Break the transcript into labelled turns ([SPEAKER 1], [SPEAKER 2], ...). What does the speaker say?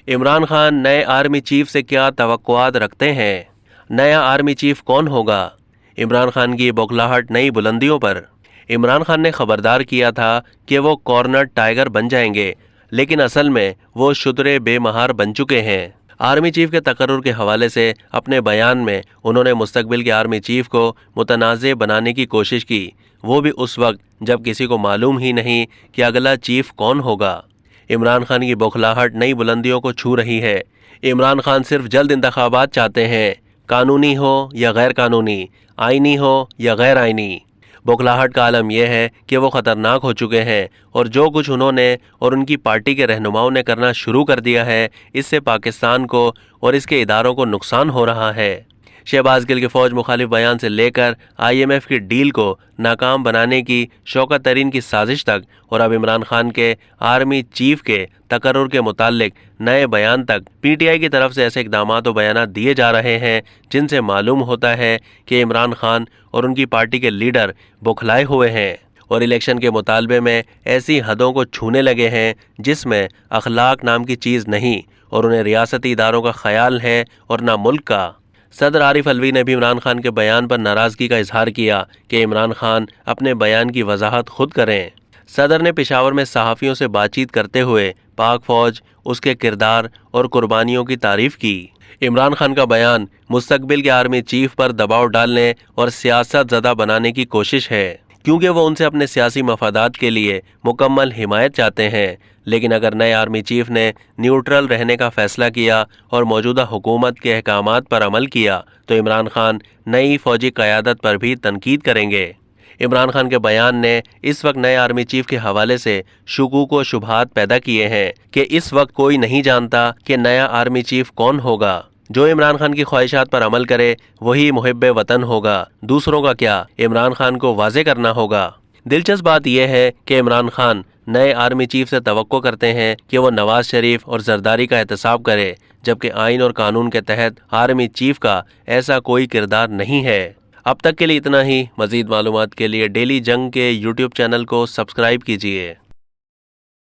[SPEAKER 1] इमरान खान नए army chief से क्या तवक्कुआत रखते हैं? नया आर्मी चीफ कौन होगा? इमरान खान की बौखलाहट नई बुलंदियों पर। इमरान खान ने खबरदार किया था कि वो कॉर्नर टाइगर बन जाएंगे, लेकिन असल में वो शुतरे बेमहार बन चुके हैं। आर्मी चीफ के तकर्रुर के हवाले से अपने बयान में उन्होंने मुस्तकबिल के आर्मी चीफ को मुतनाज़े बनाने की कोशिश की, वो भी उस वक्त जब किसी को मालूम ही नहीं कि अगला चीफ कौन होगा। इमरान खान की बौखलाहट नई बुलंदियों को छू रही है। इमरान खान सिर्फ जल्द इंतखाबात चाहते हैं, कानूनी हो या गैर कानूनी, आईनी हो या गैर आईनी। बौखलाहट का आलम यह है कि वो ख़तरनाक हो चुके हैं और जो कुछ उन्होंने और उनकी पार्टी के रहनुमाओं ने करना शुरू कर दिया है, इससे पाकिस्तान को और इसके इदारों को नुकसान हो रहा है। शहबाज गिल के फ़ौज मुखालिफ बयान से लेकर IMF की डील को नाकाम बनाने की शौकत तरीन की साजिश तक, और अब इमरान खान के आर्मी चीफ के तकर्रुर के मुतालिक नए बयान तक, PTI की तरफ से ऐसे इक़दामात व बयानात दिए जा रहे हैं जिनसे मालूम होता है कि इमरान खान और उनकी पार्टी के लीडर बौखलाए हुए हैं और इलेक्शन के मुतालबे में ऐसी हदों को छूने लगे हैं जिसमें अखलाक नाम की चीज़ नहीं, और उन्हें रियासती इदारों का ख्याल है और ना मुल्क का। सदर आरिफ अलवी ने भी इमरान खान के बयान पर नाराज़गी का इजहार किया कि इमरान खान अपने बयान की वजाहत खुद करें। सदर ने पेशावर में सहाफ़ियों से बातचीत करते हुए पाक फ़ौज, उसके किरदार और कुर्बानियों की तारीफ़ की। इमरान खान का बयान मुस्तकबिल के आर्मी चीफ पर दबाव डालने और सियासत ज़दा बनाने की कोशिश है, क्योंकि वो उनसे अपने सियासी मफादात के लिए मुकम्मल हिमायत चाहते हैं। लेकिन अगर नए आर्मी चीफ ने न्यूट्रल रहने का फ़ैसला किया और मौजूदा हुकूमत के अहकामात पर अमल किया तो इमरान खान नई फ़ौजी क़यादत पर भी तनकीद करेंगे। इमरान खान के बयान ने इस वक्त नए आर्मी चीफ के हवाले से शुकूक व शुबहात पैदा किए हैं कि इस वक्त कोई नहीं जानता कि नया आर्मी चीफ कौन होगा। जो इमरान खान की ख्वाहिशात पर अमल करे वही मुहिब्बे वतन होगा, दूसरों का क्या इमरान खान को वाज़े करना होगा। दिलचस्प बात यह है कि इमरान खान नए आर्मी चीफ से तवक्को करते हैं कि वो नवाज शरीफ और जरदारी का एहतसाब करे, जबकि आइन और कानून के तहत आर्मी चीफ का ऐसा कोई किरदार नहीं है। अब तक के लिए इतना ही। मज़ीद मालूमात के लिए डेली जंग के YouTube चैनल को सब्सक्राइब कीजिए।